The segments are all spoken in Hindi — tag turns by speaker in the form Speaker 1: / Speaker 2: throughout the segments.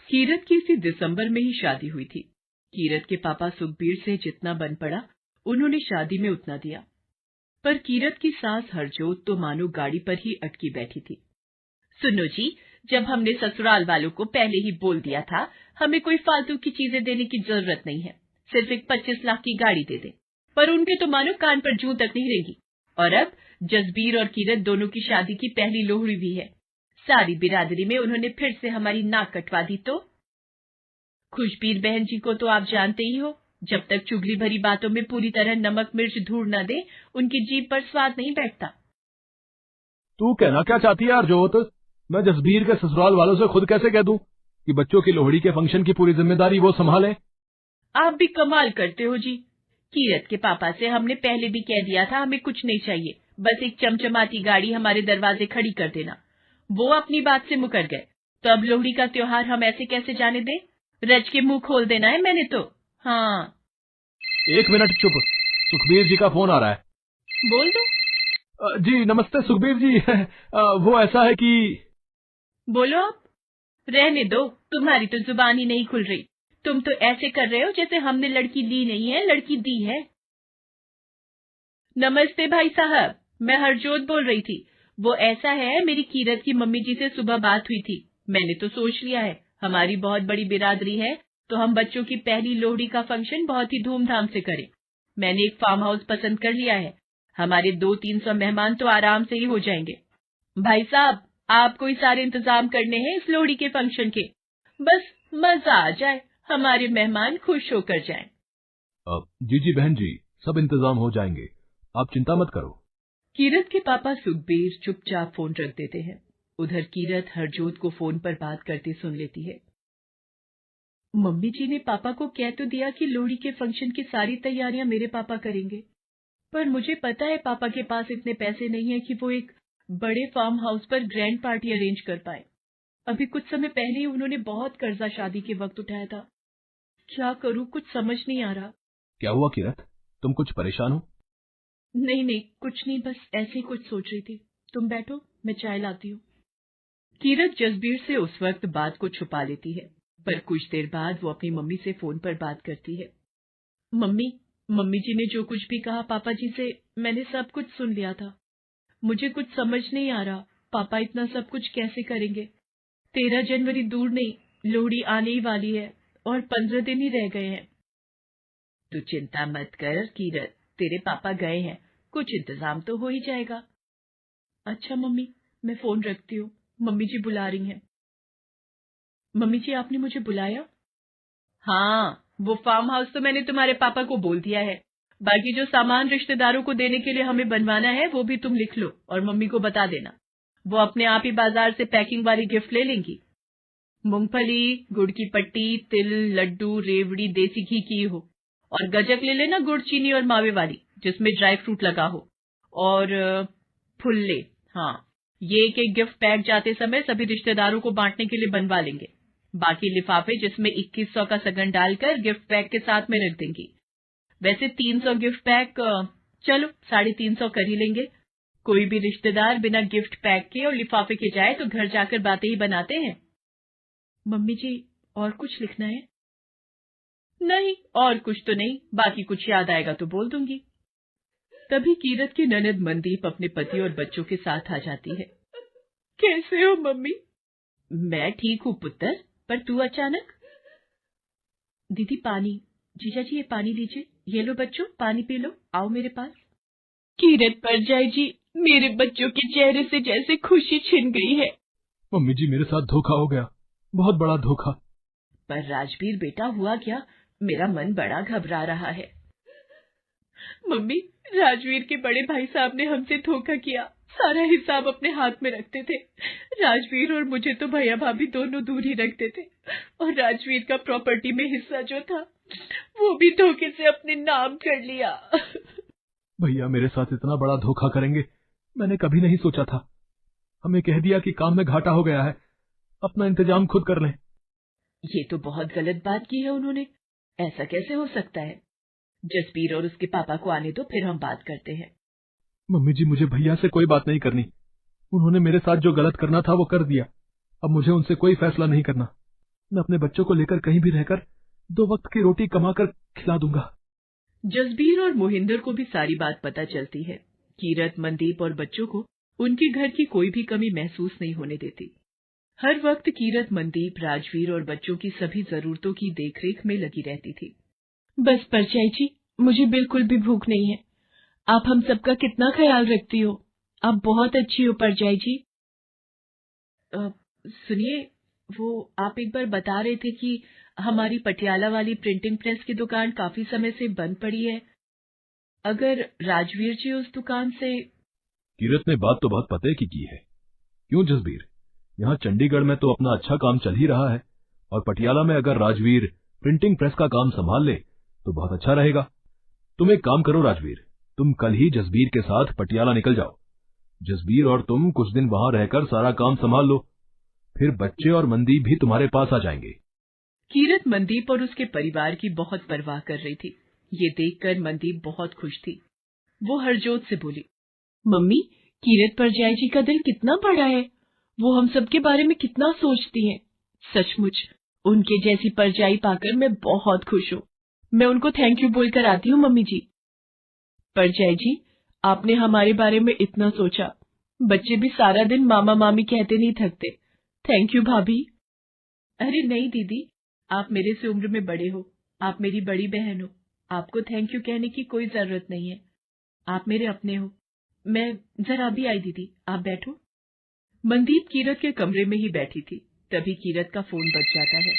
Speaker 1: कीरत की इसी दिसंबर में ही शादी हुई थी। कीरत के पापा सुखबीर से जितना बन पड़ा उन्होंने शादी में उतना दिया, पर कीरत की सास हरजोत तो मानो गाड़ी पर ही अटकी बैठी थी। सुनो जी, जब हमने ससुराल वालों को पहले ही बोल दिया था हमें कोई फालतू की चीजें देने की जरूरत नहीं है, सिर्फ एक 25 लाख की गाड़ी दे दे, पर उनके तो मानो कान पर जूं तक नहीं रहेंगी। और अब जसबीर और कीरत दोनों की शादी की पहली लोहड़ी भी है, सारी बिरादरी में उन्होंने फिर से हमारी नाक कटवा दी। तो खुशबीर बहन जी को तो आप जानते ही हो, जब तक चुगली भरी बातों में पूरी तरह नमक मिर्च धूड़ न दे उनकी जीभ पर स्वाद नहीं बैठता।
Speaker 2: तू कहना क्या चाहती है हरजोत? मैं जसबीर के ससुराल वालों से खुद कैसे कह दूं कि बच्चों की लोहड़ी के फंक्शन की पूरी जिम्मेदारी वो संभाले?
Speaker 1: आप भी कमाल करते हो जी। कीरत के पापा से हमने पहले भी कह दिया था हमें कुछ नहीं चाहिए, बस एक चमचमाती गाड़ी हमारे दरवाजे खड़ी कर देना। वो अपनी बात से मुकर गए, तो अब लोहड़ी का त्योहार हम ऐसे कैसे जाने दें? रज के मुंह खोल देना है मैंने तो। हाँ,
Speaker 2: 1 मिनट चुप, सुखबीर जी का फोन आ रहा है।
Speaker 1: बोल दो।
Speaker 2: जी नमस्ते सुखबीर जी। वो ऐसा है कि
Speaker 1: बोलो आप। रहने दो, तुम्हारी तो जुबान ही नहीं खुल रही। तुम तो ऐसे कर रहे हो जैसे हमने लड़की ली नहीं है, लड़की दी है। नमस्ते भाई साहब, मैं हरजोत बोल रही थी। वो ऐसा है, मेरी कीरत की मम्मी जी से सुबह बात हुई थी। मैंने तो सोच लिया है, हमारी बहुत बड़ी बिरादरी है, तो हम बच्चों की पहली लोहड़ी का फंक्शन बहुत ही धूमधाम से करें। मैंने एक फार्म हाउस पसंद कर लिया है, हमारे 200-300 मेहमान तो आराम से ही हो जाएंगे। भाई साहब, आपको ही सारे इंतजाम करने हैं इस लोहड़ी के फंक्शन के। बस मजा आ जाए, हमारे मेहमान खुश होकर जाएं।
Speaker 2: जी जी बहन जी, सब इंतजाम हो जाएंगे, आप चिंता मत करो।
Speaker 1: कीरत के पापा सुखबीर चुपचाप फोन रख देते हैं। उधर कीरत हरजोत को फोन पर बात करते सुन लेती है। मम्मी जी ने पापा को कह तो दिया कि लोहड़ी के फंक्शन की सारी तैयारियां मेरे पापा करेंगे, पर मुझे पता है पापा के पास इतने पैसे नहीं है कि वो एक बड़े फार्म हाउस पर ग्रैंड पार्टी अरेंज कर पाए। अभी कुछ समय पहले ही उन्होंने बहुत कर्जा शादी के वक्त उठाया था। क्या करूं, कुछ समझ नहीं आ रहा।
Speaker 2: क्या हुआ कीरत, तुम कुछ परेशान हो?
Speaker 1: नहीं नहीं, कुछ नहीं, बस ऐसे ही कुछ सोच रही थी। तुम बैठो, मैं चाय लाती हूँ। कीरत जसबीर से उस वक्त बात को छुपा लेती है, पर कुछ देर बाद वो अपनी मम्मी से फोन पर बात करती है। मम्मी, मम्मी जी ने जो कुछ भी कहा पापा जी से, मैंने सब कुछ सुन लिया था। मुझे कुछ समझ नहीं आ रहा, पापा इतना सब कुछ कैसे करेंगे? 13 जनवरी दूर नहीं, लोहड़ी आने ही वाली है और 15 दिन ही रह गए हैं। तू चिंता मत कर कीरत, तेरे पापा गए हैं, कुछ इंतजाम तो हो ही जाएगा। अच्छा मम्मी, मैं फोन रखती हूँ, मम्मी जी बुला रही हैं। मम्मी जी, आपने मुझे बुलाया? हाँ, वो फार्म हाउस तो मैंने तुम्हारे पापा को बोल दिया है। बाकी जो सामान रिश्तेदारों को देने के लिए हमें बनवाना है वो भी तुम लिख लो और मम्मी को बता देना। वो अपने आप ही बाजार से पैकिंग वाली गिफ्ट ले लेंगी। मूंगफली, गुड़ की पट्टी, तिल, लड्डू, रेवड़ी, देसी घी की हो, और गजक ले लेना गुड़ चीनी और मावे वाली जिसमें ड्राई फ्रूट लगा हो, और फुल्ले। हाँ, ये एक एक गिफ्ट पैक जाते समय सभी रिश्तेदारों को बांटने के लिए बनवा लेंगे। बाकी लिफाफे जिसमें 2100 का सगन डालकर गिफ्ट पैक के साथ में रख देंगी। वैसे 300 गिफ्ट पैक, चलो 350 कर ही लेंगे। कोई भी रिश्तेदार बिना गिफ्ट पैक के और लिफाफे के जाए तो घर जाकर बातें ही बनाते हैं। मम्मी जी, और कुछ लिखना है? नहीं, और कुछ तो नहीं, बाकी कुछ याद आएगा तो बोल दूंगी। तभी कीरत की ननद मनदीप अपने पति और बच्चों के साथ आ जाती है। कैसे हो मम्मी? मैं ठीक हूँ पुत्र, पर तू अचानक? दीदी पानी। जीजा जी ये पानी लीजिए। ये लो बच्चों, पानी पी लो, आओ मेरे पास। कीरत पर जाए जी, मेरे बच्चों के चेहरे से जैसे खुशी छिन गई है।
Speaker 2: मम्मी जी मेरे साथ धोखा हो गया, बहुत बड़ा धोखा।
Speaker 1: पर राजवीर बेटा हुआ क्या? मेरा मन बड़ा घबरा रहा है। मम्मी, राजवीर के बड़े भाई साहब ने हमसे धोखा किया, सारा हिसाब अपने हाथ में रखते थे। राजवीर और मुझे तो भैया भाभी दोनों दूर ही रखते थे, और राजवीर का प्रॉपर्टी में हिस्सा जो था वो भी धोखे से अपने नाम कर लिया।
Speaker 2: भैया मेरे साथ इतना बड़ा धोखा करेंगे मैंने कभी नहीं सोचा था। हमें कह दिया कि काम में घाटा हो गया है, अपना इंतजाम खुद कर लें।
Speaker 1: ये तो बहुत गलत बात की है उन्होंने, ऐसा कैसे हो सकता है? जसबीर और उसके पापा को आने दो, फिर हम बात करते हैं।
Speaker 2: मम्मी जी मुझे भैया से कोई बात नहीं करनी, उन्होंने मेरे साथ जो गलत करना था वो कर दिया, अब मुझे उनसे कोई फैसला नहीं करना। मैं अपने बच्चों को लेकर कहीं भी रहकर 2 वक्त की रोटी कमाकर खिला दूंगा।
Speaker 1: जसबीर और मोहिंदर को भी सारी बात पता चलती है। कीरत, मनदीप और बच्चों को उनके घर की कोई भी कमी महसूस नहीं होने देती। हर वक्त कीरत, मनदीप, राजवीर और बच्चों की सभी जरूरतों की देखरेख में लगी रहती थी। बस परचाई जी, मुझे बिल्कुल भी भूख नहीं है। आप हम सबका कितना ख्याल रखती हो। आप बहुत अच्छी हो परचाई जी। सुनिए, वो आप एक बार बता रहे थे कि हमारी पटियाला वाली प्रिंटिंग प्रेस की दुकान काफी समय से बंद पड़ी है। अगर राजवीर जी उस दुकान से...
Speaker 2: कीरत ने बात तो बहुत पते की है। क्यों जसबीर, यहाँ चंडीगढ़ में तो अपना अच्छा काम चल ही रहा है, और पटियाला में अगर राजवीर प्रिंटिंग प्रेस का काम संभाल ले तो बहुत अच्छा रहेगा। तुम एक काम करो राजवीर, तुम कल ही जसबीर के साथ पटियाला निकल जाओ। जसबीर और तुम कुछ दिन वहां रहकर सारा काम संभाल लो, फिर बच्चे और मनदीप भी तुम्हारे पास आ जाएंगे।
Speaker 1: कीरत मनदीप और उसके परिवार की बहुत परवाह कर रही थी। ये देखकर मनदीप बहुत खुश थी। वो हरजोत से बोली, मम्मी, कीरत परजाई जी का दिल कितना बड़ा है। वो हम सबके बारे में कितना सोचती हैं। सचमुच उनके जैसी परजाई पाकर मैं बहुत खुश हूँ। मैं उनको थैंक यू बोलकर आती हूँ मम्मी जी। परजाई जी, आपने हमारे बारे में इतना सोचा। बच्चे भी सारा दिन मामा मामी कहते नहीं थकते। थैंक यू भाभी। अरे नहीं दीदी, आप मेरे से उम्र में बड़े हो, आप मेरी बड़ी बहन हो। आपको थैंक यू कहने की कोई जरूरत नहीं है। आप मेरे अपने हो। मैं जरा अभी आई दीदी, आप बैठो। मनदीप कीरत के कमरे में ही बैठी थी, तभी कीरत का फोन बज जाता है।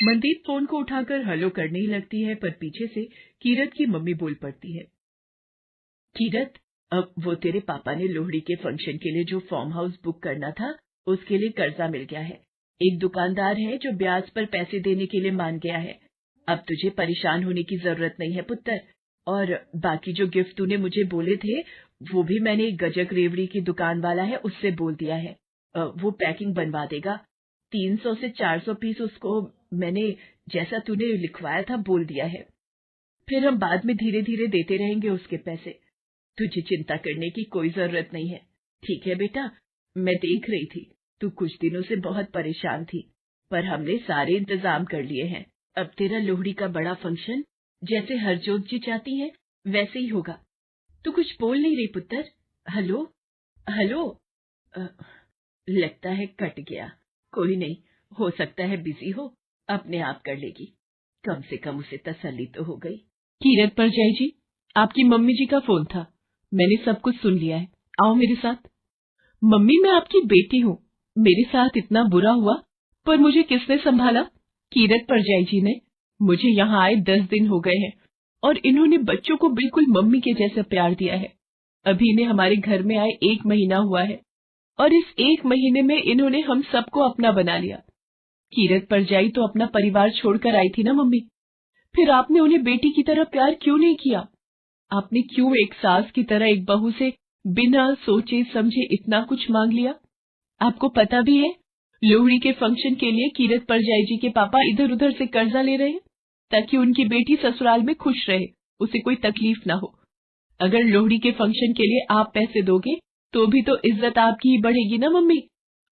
Speaker 1: मनदीप फोन को उठाकर हेलो करने ही लगती है, पर पीछे से कीरत की मम्मी बोल पड़ती है, कीरत, अब वो तेरे पापा ने लोहड़ी के फंक्शन के लिए जो फार्म हाउस बुक करना था, उसके लिए कर्जा मिल गया है। एक दुकानदार है जो ब्याज पर पैसे देने के लिए मान गया है। अब तुझे परेशान होने की जरूरत नहीं है पुत्र। और बाकी जो गिफ्ट तूने मुझे बोले थे, वो भी मैंने एक गजक रेवड़ी की दुकान वाला है उससे बोल दिया है। वो पैकिंग बनवा देगा। 300 से 400 पीस उसको मैंने जैसा तूने लिखवाया था बोल दिया है। फिर हम बाद में धीरे धीरे देते रहेंगे उसके पैसे। तुझे चिंता करने की कोई जरूरत नहीं है। ठीक है बेटा, मैं देख रही थी तू कुछ दिनों से बहुत परेशान थी, पर हमने सारे इंतजाम कर लिए हैं। अब तेरा लोहड़ी का बड़ा फंक्शन जैसे हरजोत जी चाहती है वैसे ही होगा। तू कुछ बोल नहीं रही पुत्र। Hello hello. लगता है कट गया। कोई नहीं, हो सकता है बिजी हो, अपने आप कर लेगी। कम से कम उसे तसल्ली तो हो गई। कीरत परजाई जी, आपकी मम्मी जी का फोन था, मैंने सब कुछ सुन लिया है। आओ मेरे साथ। मम्मी, मैं आपकी बेटी हूँ। मेरे साथ इतना बुरा हुआ, पर मुझे किसने संभाला? कीरत परजाई जी ने। मुझे यहाँ आए 10 दिन हो गए हैं, और इन्होंने बच्चों को बिल्कुल मम्मी के जैसा प्यार दिया है। अभी इन्हें हमारे घर में आए 1 महीना हुआ है, और इस 1 महीने में इन्होंने हम सबको अपना बना लिया। कीरत परजाई तो अपना परिवार छोड़कर आई थी ना मम्मी, फिर आपने उन्हें बेटी की तरह प्यार क्यों नहीं किया? आपने क्यों एक सास की तरह एक बहू से बिना सोचे समझे इतना कुछ मांग लिया? आपको पता भी है, लोहड़ी के फंक्शन के लिए कीरत परजाई जी के पापा इधर उधर से कर्जा ले रहे हैं, ताकि उनकी बेटी ससुराल में खुश रहे, उसे कोई तकलीफ ना हो। अगर लोहड़ी के फंक्शन के लिए आप पैसे दोगे, तो भी तो इज्जत आपकी ही बढ़ेगी ना मम्मी।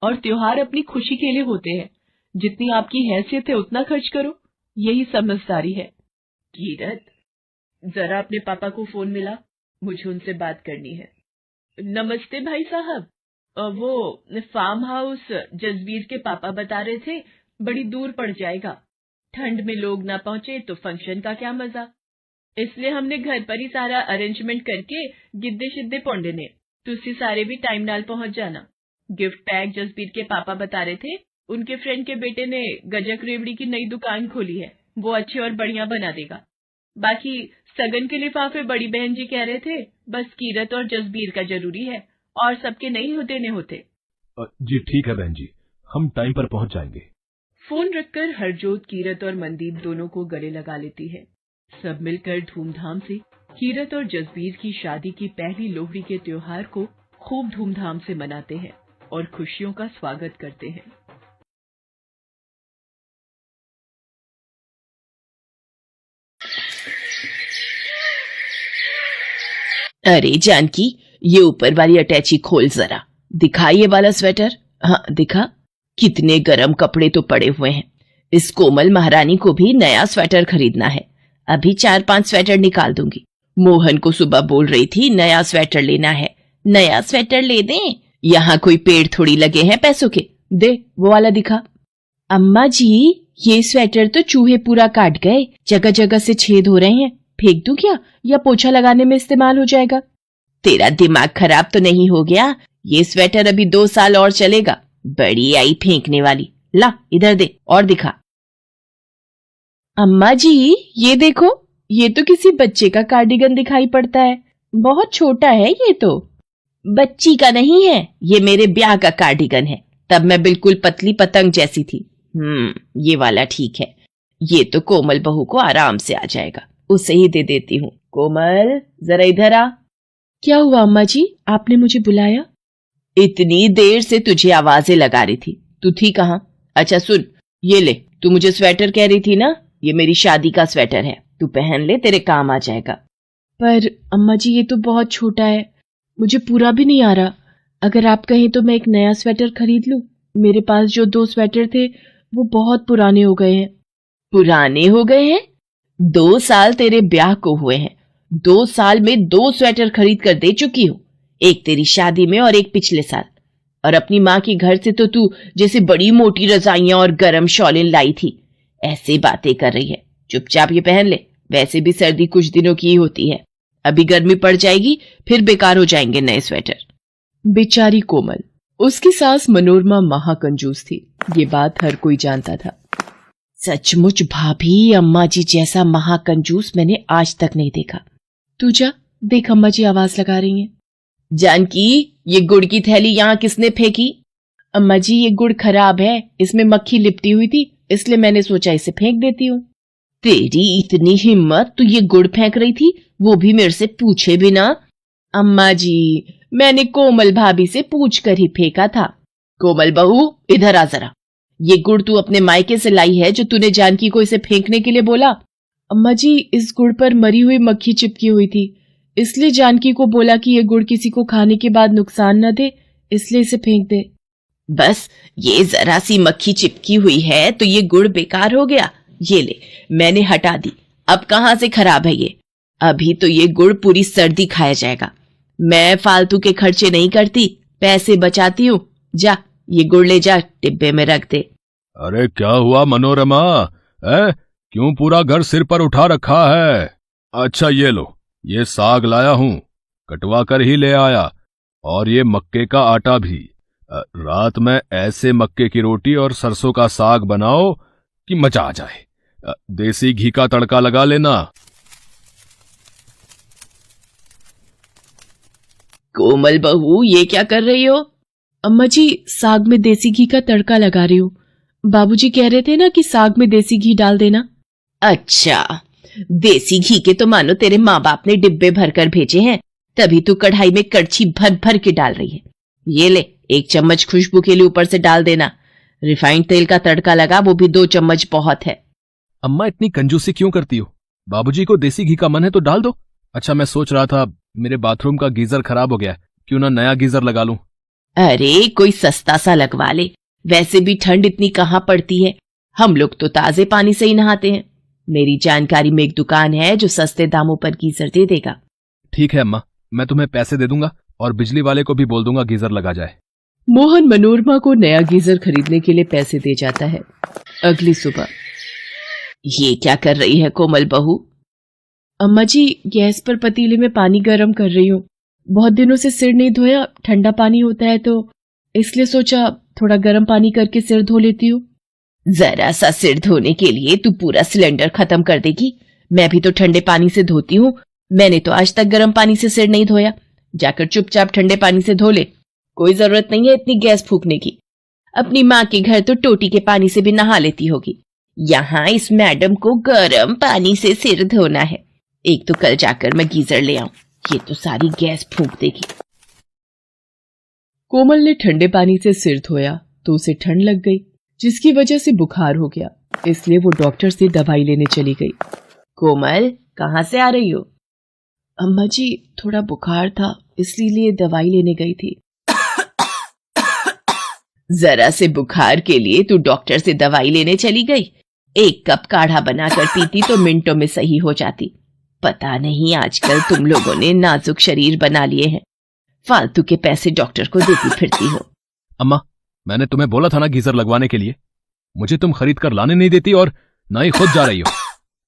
Speaker 1: और त्योहार अपनी खुशी के लिए होते हैं, जितनी आपकी हैसियत है उतना खर्च करो, यही समझदारी है। कीरत, जरा अपने पापा को फोन मिला, मुझे उनसे बात करनी है। नमस्ते भाई साहब, वो फार्म हाउस जसबीर के पापा बता रहे थे बड़ी दूर पड़ जाएगा। ठंड में लोग ना पहुंचे तो फंक्शन का क्या मजा, इसलिए हमने घर पर ही सारा अरेंजमेंट करके गिद्दे शिद्दे पौंडे ने, तुसी सारे भी टाइम नाल पहुंच जाना। गिफ्ट पैक जसबीर के पापा बता रहे थे, उनके फ्रेंड के बेटे ने गजक रेवड़ी की नई दुकान खोली है, वो अच्छे और बढ़िया बना देगा। बाकी सगन के लिफाफे बड़ी बहन जी कह रहे थे, बस कीरत और जसबीर का जरूरी है, और सबके नहीं देने होते।
Speaker 2: जी ठीक है बहन जी, हम टाइम पर पहुंच जाएंगे।
Speaker 1: फोन रखकर हरजोत कीरत और मनदीप दोनों को गले लगा लेती है। सब मिलकर धूमधाम से कीरत और जसबीर की शादी की पहली लोहड़ी के त्योहार को खूब धूमधाम से मनाते हैं और खुशियों का स्वागत करते हैं।
Speaker 3: अरे जानकी, ये ऊपर वाली अटैची खोल जरा, दिखा ये वाला स्वेटर। हाँ दिखा। कितने गरम कपड़े तो पड़े हुए हैं। इस कोमल महारानी को भी नया स्वेटर खरीदना है। अभी 4-5 स्वेटर निकाल दूंगी। मोहन को सुबह बोल रही थी नया स्वेटर लेना है, नया स्वेटर ले दें। यहाँ कोई पेड़ थोड़ी लगे हैं पैसों के। दे वो वाला दिखा। अम्मा जी, ये स्वेटर तो चूहे पूरा काट गए, जगह जगह से छेद हो रहे हैं। फेंक दूं क्या, या पोछा लगाने में इस्तेमाल हो जाएगा? तेरा दिमाग खराब तो नहीं हो गया? ये स्वेटर अभी 2 साल और चलेगा। बड़ी आई फेंकने वाली। ला इधर दे और दिखा। अम्मा जी ये देखो, ये तो किसी बच्चे का कार्डिगन दिखाई पड़ता है। बहुत छोटा है ये तो। बच्ची का नहीं है, ये मेरे ब्याह का कार्डिगन है। तब मैं बिल्कुल पतली पतंग जैसी थी। ये वाला ठीक है। ये तो कोमल बहू को आराम से आ जाएगा, उसे ही दे देती हूँ। कोमल जरा इधर आ। क्या हुआ अम्मा जी, आपने मुझे बुलाया? इतनी देर से तुझे आवाजें लगा रही थी, तू थी कहाँ? अच्छा सुन, ये ले, तू मुझे स्वेटर कह रही थी ना, ये मेरी शादी का स्वेटर है, तू पहन ले, तेरे काम आ जाएगा। पर अम्मा जी ये तो बहुत छोटा है, मुझे पूरा भी नहीं आ रहा। अगर आप कहें तो मैं एक नया स्वेटर खरीद लूं। मेरे पास जो 2 स्वेटर थे वो बहुत पुराने हो गए हैं। पुराने हो गए हैं? 2 साल तेरे ब्याह को हुए हैं। 2 साल में 2 स्वेटर खरीद कर दे चुकी हूँ, एक तेरी शादी में और एक पिछले साल। और अपनी माँ के घर से तो तू जैसे बड़ी मोटी रजाइयां और गरम शॉलें लाई थी, ऐसे बातें कर रही है। चुपचाप ये पहन ले, वैसे भी सर्दी कुछ दिनों की ही होती है, अभी गर्मी पड़ जाएगी, फिर बेकार हो जाएंगे नए स्वेटर। बेचारी कोमल, उसकी सास मनोरमा महाकंजूस थी, ये बात हर कोई जानता था। सचमुच भाभी, अम्मा जी जैसा महाकंजूस मैंने आज तक नहीं देखा। तू जा देख, अम्मा जी आवाज लगा रही हैं। जानकी, ये गुड़ की थैली यहाँ किसने फेंकी? अम्मा जी ये गुड़ खराब है, इसमें मक्खी लिपटी हुई थी, इसलिए मैंने सोचा इसे फेंक देती हूँ। तेरी इतनी हिम्मत, तू ये गुड़ फेंक रही थी, वो भी मेरे से पूछे बिना? अम्मा जी मैंने कोमल भाभी से पूछ कर ही फेंका था। कोमल बहू इधर आ जरा, ये गुड़ तू अपने मायके से लाई है जो तूने जानकी को इसे फेंकने के लिए बोला? अम्मा जी इस गुड़ पर मरी हुई मक्खी चिपकी हुई थी, इसलिए जानकी को बोला कि ये गुड़ किसी को खाने के बाद नुकसान न दे, इसलिए इसे फेंक दे। बस ये जरा सी मक्खी चिपकी हुई है तो ये गुड़ बेकार हो गया? ये ले, मैंने हटा दी, अब कहाँ से खराब है ये? अभी तो ये गुड़ पूरी सर्दी खाया जाएगा। मैं फालतू के खर्चे नहीं करती, पैसे बचाती हूँ। जा ये गुड़ ले जा, डिब्बे में रख दे।
Speaker 2: अरे क्या हुआ मनोरमा, क्यों पूरा घर सिर पर उठा रखा है? अच्छा ये लो, ये साग लाया हूं, कटवा कर ही ले आया, और ये मक्के का आटा भी। रात में ऐसे मक्के की रोटी और सरसों का साग बनाओ कि मजा आ जाए। देसी घी का तड़का लगा लेना।
Speaker 3: कोमल बहू ये क्या कर रही हो? अम्मा जी साग में देसी घी का तड़का लगा रही हूँ। बाबूजी कह रहे थे ना कि साग में देसी घी डाल देना। अच्छा, देसी घी के तो मानो तेरे माँ बाप ने डिब्बे भरकर भेजे हैं, तभी तू कढ़ाई में कड़छी भर भर के डाल रही है। ये ले, 1 चम्मच खुशबू के लिए ऊपर से डाल देना। रिफाइंड तेल का तड़का लगा, वो भी 2 चम्मच बहुत है।
Speaker 2: अम्मा इतनी कंजूसी क्यों करती हो? बाबूजी को देसी घी का मन है तो डाल दो। अच्छा मैं सोच रहा था मेरे बाथरूम का गीजर खराब हो गया, क्यों ना नया गीजर लगा लूं।
Speaker 3: अरे कोई सस्ता सा लगवा ले, वैसे भी ठंड इतनी कहाँ पड़ती है, हम लोग तो ताजे पानी से ही नहाते हैं। मेरी जानकारी में एक दुकान है जो सस्ते दामों पर गीजर दे देगा।
Speaker 2: ठीक है अम्मा, मैं तुम्हें पैसे दे दूंगा और बिजली वाले को भी बोल दूंगा गीजर लगा जाए।
Speaker 3: मोहन मनोरमा को नया गीजर खरीदने के लिए पैसे दे जाता है। अगली सुबह। ये क्या कर रही है कोमल बहू? अम्मा जी गैस पर पतीले में पानी गर्म कर रही हूँ, बहुत दिनों से सिर नहीं धोया, ठंडा पानी होता है तो इसलिए सोचा थोड़ा गर्म पानी करके सिर धो लेती हूँ। जरा सा सिर धोने के लिए तू पूरा सिलेंडर खत्म कर देगी? मैं भी तो ठंडे पानी से धोती हूँ, मैंने तो आज तक गर्म पानी से सिर नहीं धोया। जाकर चुपचाप ठंडे पानी से धो ले, कोई जरूरत नहीं है इतनी गैस फूकने की। अपनी माँ के घर तो टोटी के पानी से भी नहा लेती होगी, यहाँ इस मैडम को गर्म पानी से सिर धोना है। एक तो कल जाकर मैं गीजर ले आऊं, ये तो सारी गैस फूंक देगी। कोमल ने ठंडे पानी से सिर धोया तो उसे ठंड लग गई, जिसकी वजह से बुखार हो गया, इसलिए वो डॉक्टर से दवाई लेने चली गई। कोमल कहाँ से आ रही हो? अम्मा जी थोड़ा बुखार था, इसलिए दवाई लेने गई थी। जरा से बुखार के लिए तू डॉक्टर से दवाई लेने चली गई। 1 कप काढ़ा बनाकर पीती तो मिनटों में सही हो जाती। पता नहीं आजकल तुम लोगों ने नाजुक शरीर बना लिए हैं, फालतू के पैसे डॉक्टर को देती फिरती हो।
Speaker 2: अम्मा, मैंने तुम्हें बोला था ना गीजर लगवाने के लिए। मुझे तुम खरीद कर लाने नहीं देती और ना ही खुद जा रही हो।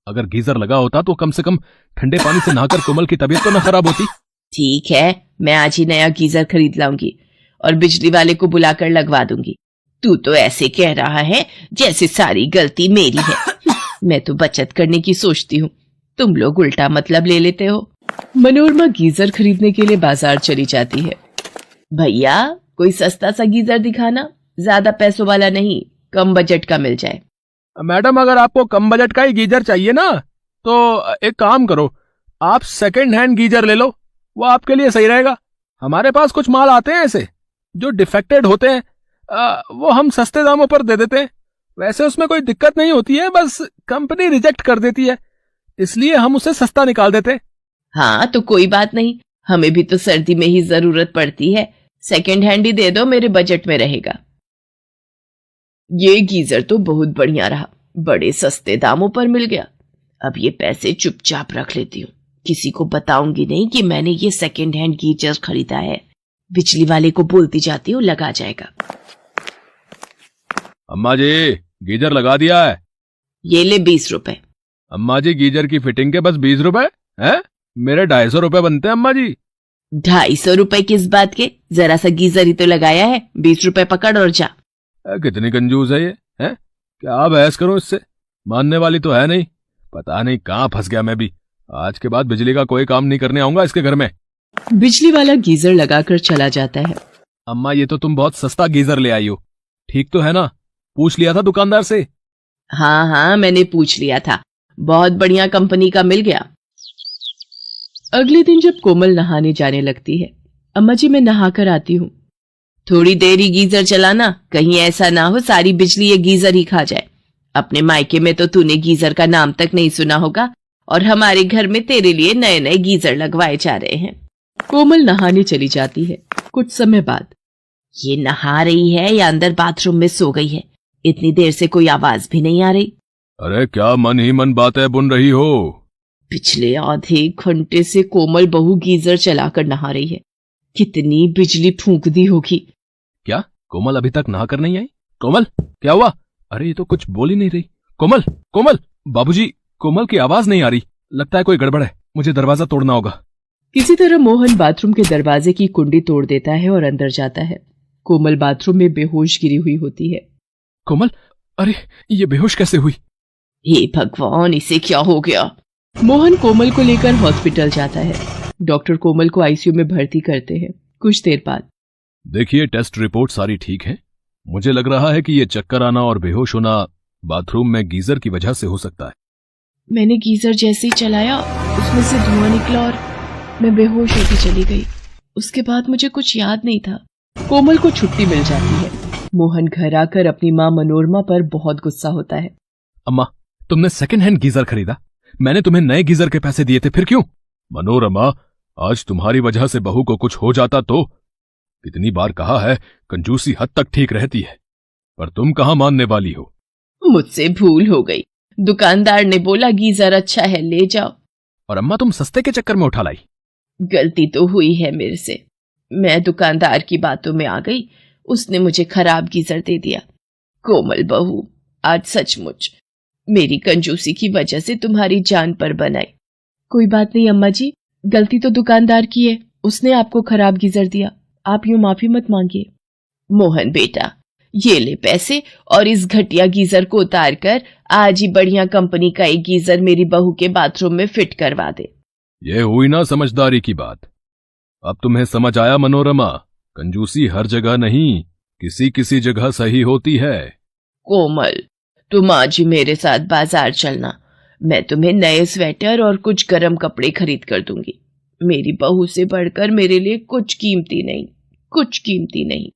Speaker 2: अगर गीजर लगा होता तो कम से कम ठंडे पानी से नहाकर कोमल की तबीयत तो न खराब होती।
Speaker 3: ठीक है, मैं आज ही नया गीजर खरीद लाऊंगी और बिजली वाले को बुलाकर लगवा दूंगी। तू तो ऐसे कह रहा है जैसे सारी गलती मेरी है। मैं तो बचत करने की सोचती हूँ, तुम लोग उल्टा मतलब ले लेते हो। मनोरमा गीजर खरीदने के लिए बाजार चली जाती है। भैया, कोई सस्ता सा गीजर दिखाना, ज्यादा पैसों वाला नहीं, कम बजट का मिल जाए।
Speaker 2: मैडम, अगर आपको कम बजट का ही गीजर चाहिए ना तो एक काम करो, आप सेकंड हैंड गीजर ले लो, वो आपके लिए सही रहेगा। हमारे पास कुछ माल आते हैं ऐसे जो डिफेक्टेड होते हैं, वो हम सस्ते दामों पर दे देते हैं। वैसे उसमें कोई दिक्कत नहीं होती है, बस कंपनी रिजेक्ट कर देती है, इसलिए हम उसे सस्ता निकाल देते हैं।
Speaker 3: हाँ तो कोई बात नहीं, हमें भी तो सर्दी में ही जरूरत पड़ती है, सेकंड हैंड ही दे दो, मेरे बजट में रहेगा। ये गीजर तो बहुत बढ़िया रहा, बड़े सस्ते दामों पर मिल गया। अब ये पैसे चुपचाप रख लेती हूँ, किसी को बताऊंगी नहीं कि मैंने ये सेकंड हैंड गीजर खरीदा है। बिजली वाले को बोलती जाती हूँ, लगा जाएगा।
Speaker 2: अम्मा जी, गीजर लगा दिया है।
Speaker 3: ये ले 20 रुपए।
Speaker 2: अम्मा जी, गीजर की फिटिंग के बस 20 रुपए है? मेरे 250 रुपए बनते हैं अम्मा जी।
Speaker 3: 250 रुपए किस बात के? जरा सा गीजर ही तो लगाया है, 20 रुपए पकड़ और जा।
Speaker 2: कितनी कंजूस है ये, है? क्या बहस करूं इससे, मानने वाली तो है नहीं। पता नहीं कहां फंस गया मैं भी। आज के बाद बिजली का कोई काम नहीं करने आऊंगा इसके घर में।
Speaker 3: बिजली वाला गीजर लगाकर चला जाता है।
Speaker 2: अम्मा, ये तो तुम बहुत सस्ता गीजर ले आई हो, ठीक तो है ना? पूछ लिया था दुकानदार से?
Speaker 3: हाँ हाँ, मैंने पूछ लिया था, बहुत बढ़िया कंपनी का मिल गया। अगले दिन जब कोमल नहाने जाने लगती है, अम्मा जी मैं नहा कर आती हूँ। थोड़ी देर ही गीजर चलाना, कहीं ऐसा ना हो सारी बिजली ये गीजर ही खा जाए। अपने मायके में तो तूने गीजर का नाम तक नहीं सुना होगा, और हमारे घर में तेरे लिए नए नए गीजर लगवाए जा रहे हैं। कोमल नहाने चली जाती है। कुछ समय बाद, ये नहा रही है या अंदर बाथरूम में सो गई है? इतनी देर से कोई आवाज भी नहीं आ रही।
Speaker 2: अरे क्या मन ही मन बातें बुन रही हो?
Speaker 3: पिछले आधे घंटे से कोमल बहू गीजर चलाकर नहा रही है, कितनी बिजली फूंक दी होगी।
Speaker 2: क्या कोमल अभी तक नहा कर नहीं आई? कोमल, क्या हुआ? अरे ये तो कुछ बोल ही नहीं रही। कोमल, कोमल! बाबूजी, कोमल की आवाज नहीं आ रही, लगता है कोई गड़बड़ है, मुझे दरवाजा तोड़ना होगा। किसी तरह मोहन बाथरूम के दरवाजे की कुंडी तोड़ देता है और अंदर जाता है। कोमल बाथरूम में बेहोश गिरी हुई होती है। कोमल, अरे ये बेहोश कैसे हुई?
Speaker 3: हे भगवान, इसे क्या हो गया? मोहन कोमल को लेकर हॉस्पिटल जाता है। डॉक्टर कोमल को आईसीयू में भर्ती करते हैं। कुछ देर बाद,
Speaker 2: देखिए टेस्ट रिपोर्ट सारी ठीक है। मुझे लग रहा है कि ये चक्कर आना और बेहोश होना बाथरूम में गीजर की वजह से हो सकता है।
Speaker 3: मैंने गीजर जैसे ही चलाया, उसमें से धुआं निकला और मैं बेहोश होती चली गई। उसके बाद मुझे कुछ याद नहीं था। कोमल को छुट्टी मिल जाती है। मोहन घर आकर अपनी माँ मनोरमा पर बहुत गुस्सा होता है।
Speaker 2: अम्मा, तुमने सेकंड हैंड गीजर खरीदा, मैंने तुम्हें नए गीजर के पैसे दिए थे, फिर क्यों? मनोरमा, आज तुम्हारी वजह से बहू को कुछ हो जाता तो? कितनी बार कहा है, कंजूसी हद तक ठीक रहती है, पर तुम कहां मानने वाली हो।
Speaker 3: मुझसे भूल हो गई, दुकानदार ने बोला गीजर अच्छा है, ले जाओ।
Speaker 2: और अम्मा, तुम सस्ते के चक्कर में उठा लाई।
Speaker 3: गलती तो हुई है मेरे से, मैं दुकानदार की बातों में आ गई, उसने मुझे खराब गीजर दे दिया। कोमल बहू, आज सचमुच मेरी कंजूसी की वजह से तुम्हारी जान पर बनाई। कोई बात नहीं अम्मा जी, गलती तो दुकानदार की है, उसने आपको खराब गीजर दिया, आप यूं माफी मत मांगिए। मोहन बेटा, ये ले पैसे और इस घटिया गीजर को उतार कर आज ही बढ़िया कंपनी का एक गीजर मेरी बहू के बाथरूम में फिट करवा दे।
Speaker 2: ये हुई ना समझदारी की बात। अब तुम्हें समझ आया मनोरमा, कंजूसी हर जगह नहीं, किसी किसी जगह सही होती है।
Speaker 3: कोमल, तुम आज ही मेरे साथ बाजार चलना, मैं तुम्हें नए स्वेटर और कुछ गर्म कपड़े खरीद कर दूंगी। मेरी बहू से बढ़कर मेरे लिए कुछ कीमती नहीं, कुछ कीमती नहीं।